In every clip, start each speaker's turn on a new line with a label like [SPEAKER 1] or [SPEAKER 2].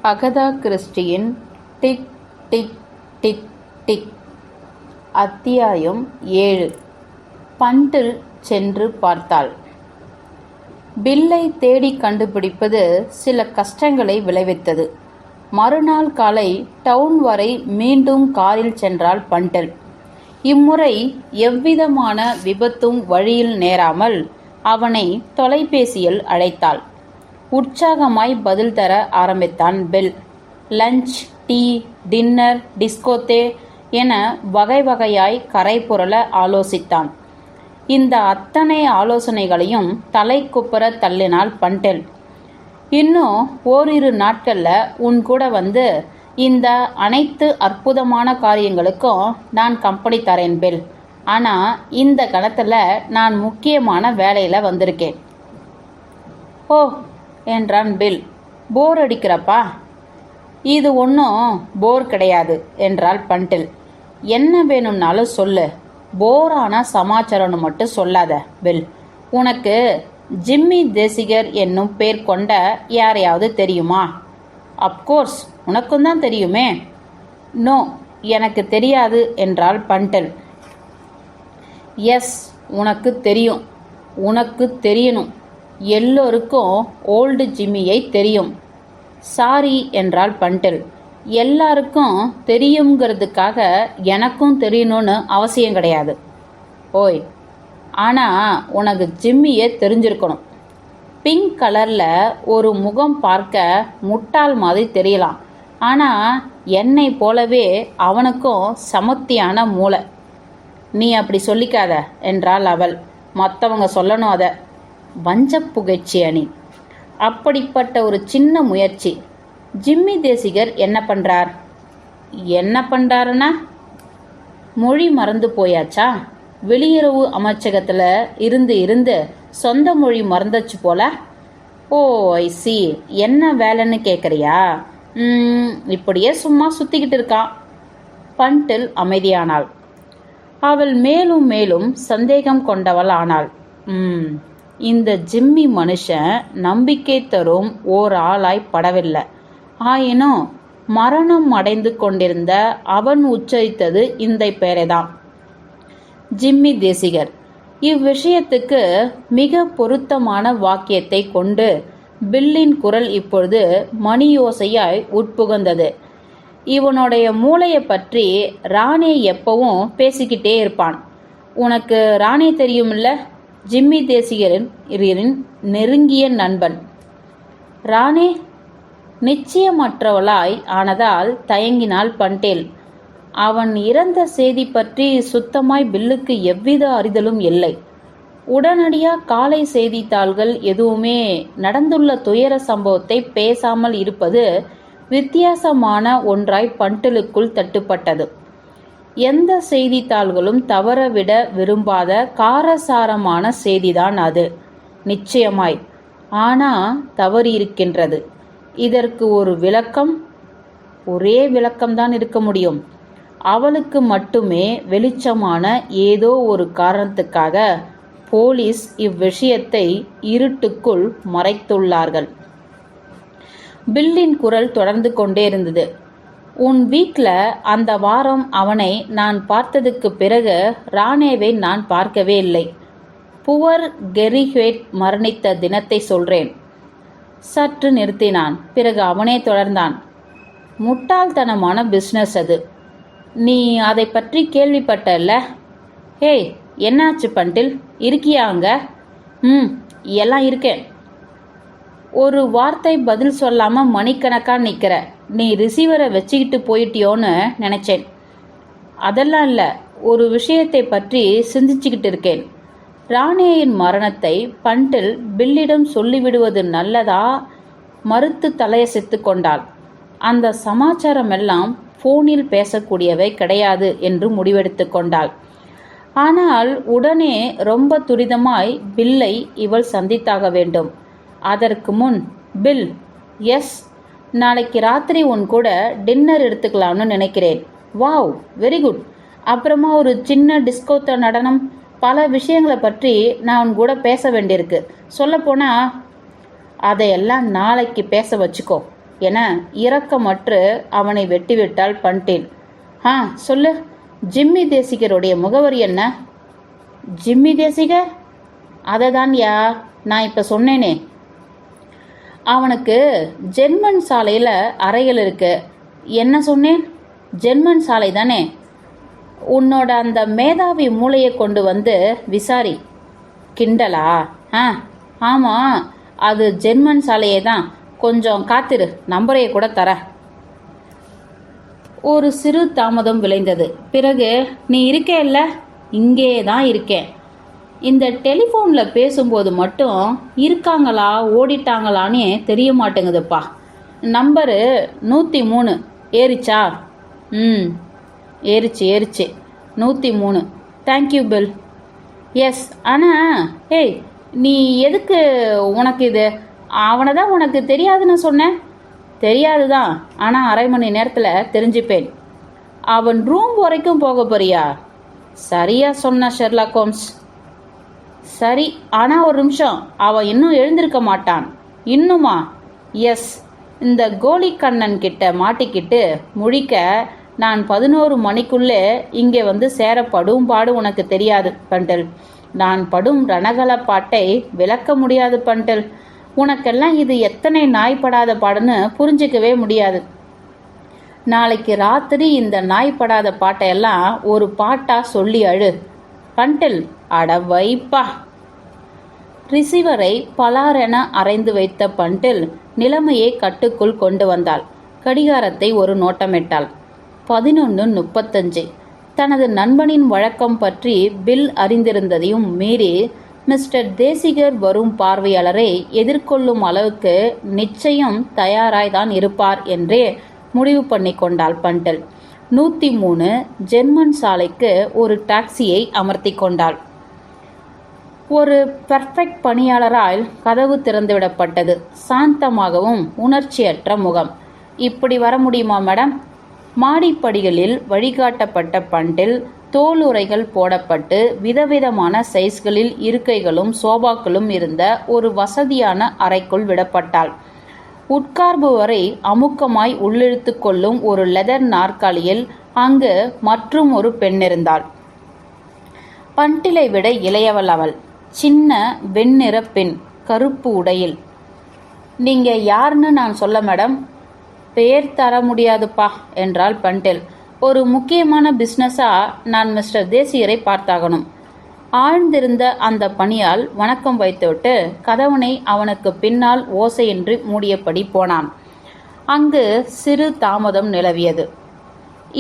[SPEAKER 1] Agatha கிறிஸ்டியின் tick tick tick tick. அத்தியாயம் 7. Bundle சென்று பார்த்தாள். பில்லை தேடி கண்டுபிடிப்பது சில கஷ்டங்களை விளைவித்தது. மறுநாள் காலை டவுன் வரை மீண்டும் காரில் சென்றாள் பண்டில். இம்முறை எவ்விதமான விபத்தும் வழியில் நேராமல் அவனை தொலைபேசியில் அழைத்தாள். உற்சாகமாய் பதில் தர ஆரம்பித்தான் பில். லஞ்ச், டீ, டின்னர், டிஸ்கோத்தே என வகை வகையாய் கரை புரள ஆலோசித்தான். இந்த அத்தனை ஆலோசனைகளையும் தலை குப்புற தள்ளினாள் பண்டில். இன்னும் ஓரிரு நாட்கள்ல உன் கூட வந்து இந்த அனைத்து அற்புதமான காரியங்களுக்கும் நான் கம்பெனி தரேன் பில். ஆனா இந்த கணத்துல நான் முக்கியமான வேலையில வந்திருக்கேன். ஓ என்றான் பில். போர் அடிக்கிறப்பா? இது ஒன்றும் போர் கிடையாது என்றாள் பண்டில். என்ன வேணும்னாலும் சொல்லு, போரான சமாச்சாரம்னு மட்டும் சொல்லாத பில். உனக்கு ஜிம்மி தேசிகர் என்னும் பேர் கொண்ட யாரையாவது தெரியுமா? அப்கோர்ஸ் உனக்கும் தான் தெரியுமே. நோ, எனக்கு தெரியாது என்றாள் பண்டில். எஸ், உனக்கு தெரியும். உனக்கு தெரியணும். எல்லோருக்கும் ஓல்டு ஜிம்மியை தெரியும். சாரி என்றாள் பண்டில். எல்லாருக்கும் தெரியுங்கிறதுக்காக எனக்கும் தெரியணும்னு அவசியம் கிடையாது. ஓய், ஆனால் உனக்கு ஜிம்மியை தெரிஞ்சிருக்கணும். பிங்க் கலரில் ஒரு முகம் பார்க்க முட்டாள் மாதிரி தெரியலாம். ஆனால் என்னை போலவே அவனுக்கும் சமத்தியான மூளை. நீ அப்படி சொல்லிக்காத என்றாள் அவள். மற்றவங்க சொல்லணும் அதை. வஞ்ச புகைச்சி அணி. அப்படிப்பட்ட ஒரு சின்ன முயற்சி. ஜிம்மி தேசிகர் என்ன பண்றார்? என்ன பண்றாருன்னா, மொழி மறந்து போயாச்சா? வெளியுறவு அமைச்சகத்துல இருந்து சொந்த மொழி மறந்துச்சு போல. ஓ ஐ சி. என்ன வேலைன்னு கேட்குறியா? இப்படியே சும்மா சுத்திக்கிட்டு இருக்கான். பண்டில் அமைதியானாள். அவள் மேலும் மேலும் சந்தேகம் கொண்டவள் ஆனாள். இந்த ஜிம்மி மனுஷன் நம்பிக்கை தரும் ஓர் ஆளாய் படவில்லை. ஆயினும் மரணம் அடைந்து கொண்டிருந்த அவன் உச்சரித்தது இந்த பெயரைதான், ஜிம்மி தேசிகர். இவ்விஷயத்துக்கு மிக பொருத்தமான வாக்கியத்தை கொண்டு பில்லின் குரல் இப்பொழுது மணியோசையாய் உட்புகுந்தது. இவனுடைய மூளையை பற்றி ராணே எப்பவும் பேசிக்கிட்டே இருப்பான். உனக்கு ராணே தெரியுமில்ல? ஜிம்மி தேசிகரின் நெருங்கிய நண்பன். ராணே நிச்சயமற்றவளாய் ஆனதால் தயங்கினாள் பண்டேல். அவன் இறந்த செய்தி பற்றி சுத்தமாய் பில்லுக்கு எவ்வித அறிதலும் இல்லை. உடனடியாக காலை செய்தித்தாள்கள் எதுவுமே நடந்துள்ள துயர சம்பவத்தை பேசாமல் இருப்பது வித்தியாசமான ஒன்றாய் பண்டிலுக்குள் தட்டுப்பட்டது. எந்த செய்தித்தாள்களும் தவறவிட விரும்பாத காரசாரமான செய்திதான் அது, நிச்சயமாய். ஆனா தவறு இருக்கின்றது. இதற்கு ஒரு விளக்கம், ஒரே விளக்கம்தான் இருக்க முடியும். அவளுக்கு மட்டுமே வெளிச்சமான ஏதோ ஒரு காரணத்துக்காக போலீஸ் இவ்விஷயத்தை இருட்டுக்குள் மறைத்துள்ளார்கள். பில்லின் குரல் தொடர்ந்து கொண்டே இருந்தது. உன் வீட்டில் அந்த வாரம் அவனை நான் பார்த்ததுக்கு பிறகு ராணேவை நான் பார்க்கவே இல்லை. புவர் கெரிஹேட் மரணித்த தினத்தை சொல்றேன். சற்று நிறுத்தினான். பிறகு அவனே தொடர்ந்தான். முட்டாள்தனமான பிஸ்னஸ் அது. நீ அதை பற்றி கேள்விப்பட்டல்ல? ஹேய், என்னாச்சு பண்டில்? இருக்கியா அங்க? எல்லாம் இருக்கேன். ஒரு வார்த்தை பதில் சொல்லாம மணிக்கணக்கா நிக்கிற. நீ ரிசீவரை வச்சுக்கிட்டு போயிட்டியோன்னு நினைச்சேன். அதெல்லாம் இல்லை, ஒரு விஷயத்தை பற்றி சிந்திச்சுக்கிட்டு இருக்கேன். ராணேயின் மரணத்தை பண்டில் பில்லிடம் சொல்லிவிடுவது நல்லதா மறுத்து தலையசைத்து கொண்டாள். அந்த சமாச்சாரம் எல்லாம் போனில் பேசக்கூடியவை கிடையாது என்று முடிவெடுத்து கொண்டாள். ஆனால் உடனே ரொம்ப துரிதமாய் பில்லை இவள் சந்தித்தாக வேண்டும். அதற்கு முன், பில், எஸ், நாளைக்கு ராத்திரி உன் கூட டின்னர் எடுத்துக்கலாம்னு நினைக்கிறேன். Wow, very good. அப்புறமா ஒரு சின்ன டிஸ்கோ நடனம், பல விஷயங்களை பற்றி நான் உன் கூட பேச வேண்டியிருக்கு. சொல்லப்போனால் அதையெல்லாம் நாளைக்கு பேச வச்சுக்கோ. என இரக்கமற்று அவனை வெட்டிவிட்டாள் பண்டேல். சொல்லு, ஜிம்மி தேசிகருடைய முகவரி என்ன? ஜிம்மி தேசிகர்? அதை தான் நான் இப்போ சொன்னேனே. அவனுக்கு ஜெர்மன் சாலையில் அறைகள் இருக்கு. என்ன சொன்னேன்? ஜெர்மன் சாலை தானே. உன்னோட அந்த மேதாவி மூளையை கொண்டு வந்து விசாரி. கிண்டலா? ஆமாம், அது ஜெர்மன் சாலையே தான். கொஞ்சம் காத்திரு, நம்பரையை கூட தர. ஒரு சிறு தாமதம் விளைந்தது. பிறகு, நீ இருக்கே இல்லை? இங்கே தான் இருக்கேன். இந்த டெலிஃபோனில் பேசும்போது மட்டும் இருக்காங்களா ஓடிட்டாங்களான்னு தெரிய மாட்டேங்குதுப்பா. நம்பரு 103 ஏறிச்சா? ஏறிச்சு 103. Thank you bill. எஸ். ஆனால் நீ எதுக்கு உனக்கு இது? அவனை தான் உனக்கு தெரியாதுன்னு சொன்னேன். தெரியாது தான், ஆனால் அரை மணி நேரத்தில் தெரிஞ்சுப்பேன். அவன் ரூம் வரைக்கும் போக போறியா? சரியா சொன்ன ஷெர்லாக் ஹோம்ஸ். சரி, ஆனால் ஒரு நிமிஷம், அவன் இன்னும் எழுந்திருக்க மாட்டான். இன்னுமா? எஸ். இந்த கோலிக்கண்ணன் கிட்ட மாட்டிக்கிட்டு முழிக்க நான் 11 மணிக்குள்ளே இங்கே வந்து சேரப்படும் பாடு உனக்கு தெரியாது பண்டல். நான் படும் ரணகல பாட்டை விளக்க முடியாது பண்டல். உனக்கெல்லாம் இது எத்தனை நாய்ப்படாத பாடுன்னு புரிஞ்சிக்கவே முடியாது. நாளைக்கு ராத்திரி இந்த நாய்ப்படாத பாட்டையெல்லாம் ஒரு பாட்டா சொல்லி அழு பண்டில். அட வைப்பா. ரிசீவரை பலாரென அரைந்து வைத்த பண்டில் நிலைமையை கட்டுக்குள் கொண்டு வந்தாள். கடிகாரத்தை ஒரு நோட்டமிட்டாள். 11:35. தனது நண்பனின் வழக்கம் பற்றி பில் அறிந்திருந்ததையும் மீறி மிஸ்டர் தேசிகர் வரும் பார்வையாளரை எதிர்கொள்ளும் அளவுக்கு நிச்சயம் தயாராய்தான் இருப்பார் என்றே முடிவு பண்ணி கொண்டாள் பண்டில். 103 ஜெர்மன் சாலைக்கு ஒரு டாக்ஸியை அமர்த்தி கொண்டாள். ஒரு பெர்ஃபெக்ட் பணியாளரால் கதவு திறந்துவிடப்பட்டது. சாந்தமாகவும் உணர்ச்சியற்ற முகம். இப்படி வர முடியுமா மேடம்? மாடிப்படிகளில் வழிகாட்டப்பட்ட பண்டில் தோலுறைகள் போடப்பட்டு விதவிதமான சைஸ்களில் இருக்கைகளும் சோபாக்களும் இருந்த ஒரு வசதியான அறைக்குள் விடப்பட்டாள். உட்கார்பவரை அமுக்கமாய் உள்ளிழுத்து கொள்ளும் ஒரு லெதர் நாற்காலியில் அங்கு மற்றும் ஒரு பெண் இருந்தாள். பண்டிலை விட இளையவள் அவள். சின்ன வெண்ணிற பெண், கருப்பு உடையில். நீங்க யாருன்னு நான் சொல்ல மேடம்? பேர் தர முடியாதுப்பா என்றாள் பண்டில். ஒரு முக்கியமான பிஸ்னஸா நான் மிஸ்டர் தேசியரை பார்த்தாகணும். ஆழ்ந்திருந்த அந்த பணியால் வணக்கம் வைத்துவிட்டு கதவனை அவனுக்கு பின்னால் ஓசையின்றி மூடியபடி போனான். அங்கு சிறு தாமதம் நிலவியது.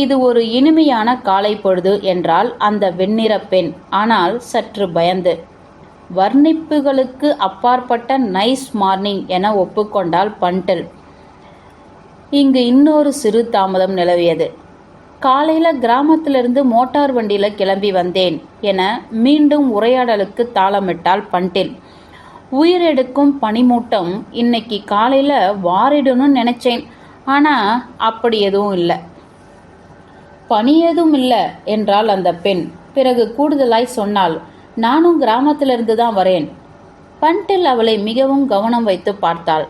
[SPEAKER 1] இது ஒரு இனிமையான காலை பொழுது என்றால் அந்த வெண்ணிற பெண். ஆனால் சற்று பயந்து. வர்ணிப்புகளுக்கு அப்பாற்பட்ட நைஸ் மார்னிங் என ஒப்புக்கொண்டாள் பண்டில். இங்கு இன்னொரு சிறு தாமதம் நிலவியது. காலையில் கிராமத்திலிருந்து மோட்டார் வண்டியில் கிளம்பி வந்தேன் என மீண்டும் உரையாடலுக்கு தாளமிட்டாள் பண்டில். உயிரெடுக்கும் பனிமூட்டம் இன்னைக்கு காலையில் வாரிடணும்னு நினைச்சேன். ஆனால் அப்படி எதுவும் இல்லை. பனி ஏதும் இல்லை என்றாள் அந்த பெண். பிறகு கூடுதலாய் சொன்னாள், நானும் கிராமத்திலிருந்து தான் வரேன். பண்டில் அவளை மிகவும் கவனம் வைத்து பார்த்தாள்.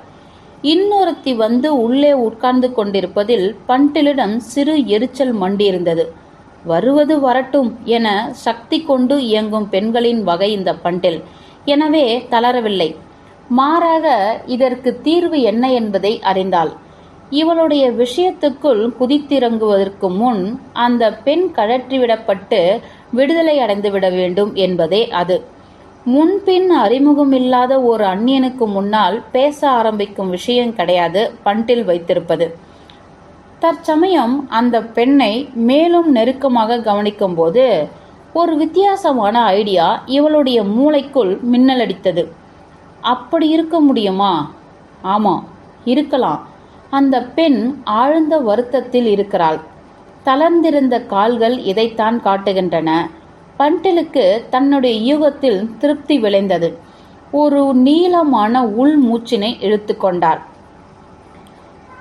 [SPEAKER 1] இன்னொருத்தி வந்து உள்ளே உட்கார்ந்து கொண்டிருப்பதில் பண்டிலிடம் சிறு எரிச்சல் மண்டியிருந்தது. வருவது வரட்டும் என சக்தி கொண்டு இயங்கும் பெண்களின் வகை இந்த பண்டில். எனவே தளரவில்லை. மாறாக இதற்கு தீர்வு என்ன என்பதை அறிந்தாள். இவளுடைய விஷயத்துக்குள் குதித்திறங்குவதற்கு முன் அந்த பெண் கழற்றிவிடப்பட்டு விடுதலை அடைந்துவிட வேண்டும் என்பதே அது. முன்பின் அறிமுகமில்லாத ஒரு அந்நியனுக்கு முன்னால் பேச ஆரம்பிக்கும் விஷயம் கிடையாது பண்டில் வைத்திருப்பது. தற்சமயம் அந்த பெண்ணை மேலும் நெருக்கமாக கவனிக்கும் போது ஒரு வித்தியாசமான ஐடியா இவளுடைய மூளைக்குள் மின்னலடித்தது. அப்படி இருக்க முடியுமா? ஆமாம், இருக்கலாம். அந்த பெண் ஆழ்ந்த வருத்தத்தில் இருக்கிறாள். தளர்ந்திருந்த கால்கள் இதைத்தான் காட்டுகின்றன. பண்டிலுக்கு தன்னுடைய யூகத்தில் திருப்தி விளைந்தது. ஒரு நீளமான உள் மூச்சினை இழுத்து கொண்டாள்.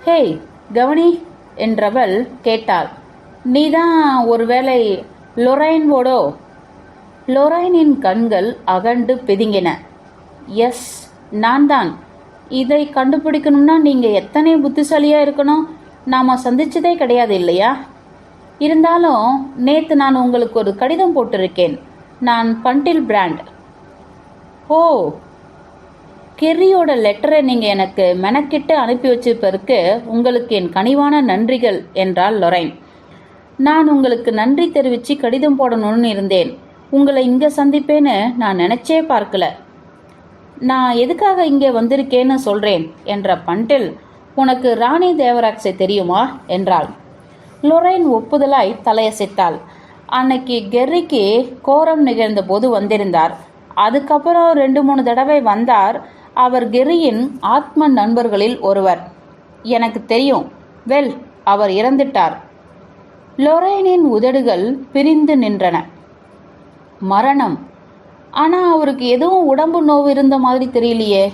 [SPEAKER 1] ஹேய் கவனி என்றவள் கேட்டாள். நீதான் ஒருவேளை லொரைன்வோடோ? லொரைனின் கண்கள் அகண்டு பிதுங்கின. எஸ், நான் தான். இதை கண்டுபிடிக்கணும்னா நீங்கள் எத்தனை புத்திசாலியாக இருக்கணும்? நாம் சந்திச்சதே கிடையாது இல்லையா? இருந்தாலும் நேற்று நான் உங்களுக்கு ஒரு கடிதம் போட்டிருக்கேன். நான் பண்டில் பிராண்ட். ஓ, கெர்ரியோட லெட்டரை நீங்கள் எனக்கு மெனக்கிட்டு அனுப்பி வச்சிருப்பதற்கு உங்களுக்கு என் கனிவான நன்றிகள் என்றாள் லொரைன். நான் உங்களுக்கு நன்றி தெரிவித்து கடிதம் போடணும்னு இருந்தேன். உங்களை இங்கே சந்திப்பேன்னு நான் நினச்சே பார்க்கல. நான் எதுக்காக இங்கே வந்திருக்கேன்னு சொல்கிறேன் என்ற பண்டில், உனக்கு ராணி தேவராக்ஸை தெரியுமா என்றாள். லொரைன் ஒப்புதலாய் தலையசைத்தாள். அன்னைக்கு கெர்ரிக்கு கோரம் நிகழ்ந்த போது வந்திருந்தார். அதுக்கப்புறம் 2-3 தடவை வந்தார். அவர் கெர்ரியின் ஆத்ம நண்பர்களில் ஒருவர். எனக்கு தெரியும். வெல், அவர் இறந்துட்டார். லொரைனின் உதடுகள் பிரிந்து நின்றன. மரணம்? ஆனால் அவருக்கு எதுவும் உடம்பு நோவு இருந்த மாதிரி தெரியலையே.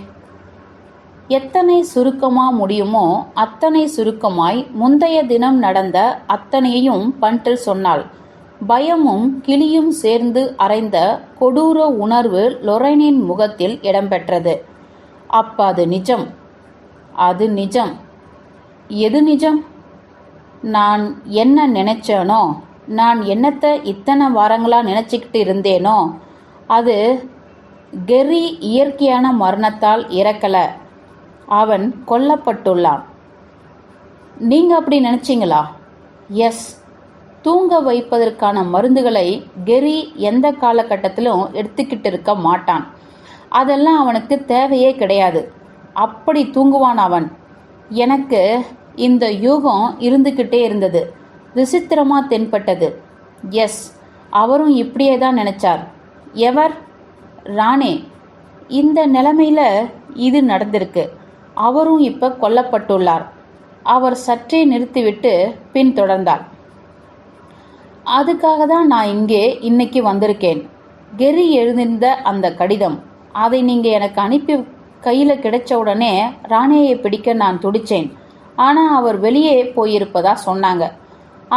[SPEAKER 1] எத்தனை சுருக்கமாக முடியுமோ அத்தனை சுருக்கமாய் முந்தைய தினம் நடந்த அத்தனையையும் பண்டில் சொன்னாள். பயமும் கிளியும் சேர்ந்து அரைந்த கொடூர உணர்வு லொரைனின் முகத்தில் இடம்பெற்றது. அப்ப அது நிஜம். அது நிஜம். எது நிஜம்? நான் என்ன நினைச்சேனோ, நான் என்னத்தை இத்தனை வாரங்களாக நினச்சிக்கிட்டு இருந்தேனோ, அது கெர்ரி இயற்கையான மரணத்தால் இறக்கலை. அவன் கொல்லப்பட்டுள்ளான். நீங்கள் அப்படி நினச்சிங்களா? எஸ். தூங்க வைப்பதற்கான மருந்துகளை கெர்ரி எந்த காலகட்டத்திலும் எடுத்துக்கிட்டு இருக்க மாட்டான். அதெல்லாம் அவனுக்கு தேவையே கிடையாது. அப்படி தூங்குவான் அவன். எனக்கு இந்த யூகம் இருந்துக்கிட்டே இருந்தது. விசித்திரமாக தென்பட்டது. எஸ், அவரும் இப்படியே தான் நினச்சார். எவர்? ராணே. இந்த நிலைமையில் இது நடந்திருக்கு. அவரும் இப்போ கொல்லப்பட்டுள்ளார். அவர் சற்றே நிறுத்திவிட்டு பின் தொடர்ந்தார். அதுக்காக தான் நான் இங்கே இன்னைக்கு வந்திருக்கேன். கெர்ரி எழுதியிருந்த அந்த கடிதம், அதை நீங்கள் எனக்கு அனுப்பி கையில் கிடைச்ச உடனே ராணியை பிடிக்க நான் துடித்தேன். ஆனால் அவர் வெளியே போயிருப்பதா சொன்னாங்க.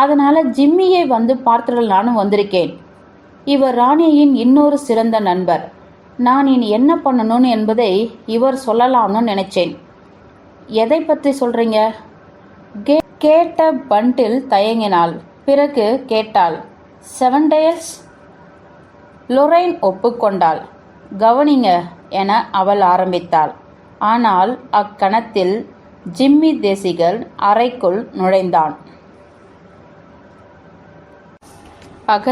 [SPEAKER 1] அதனால் ஜிம்மியை வந்து பார்த்துடலான்னு வந்திருக்கேன். இவர் ராணியின் இன்னொரு சிறந்த நண்பர். நான் இனி என்ன பண்ணணும்னு என்பதை இவர் சொல்லலாம்னு நினைச்சேன். எதை பற்றி சொல்கிறீங்க? கேட்ட பண்டில் தயங்கினாள். பிறகு கேட்டாள், 7 டேஸ்? லொரைன் ஒப்புக்கொண்டாள். கவனிங்க என அவள் ஆரம்பித்தாள். ஆனால் அக்கணத்தில் ஜிம்மி தேசிகர் அறைக்குள் நுழைந்தான்.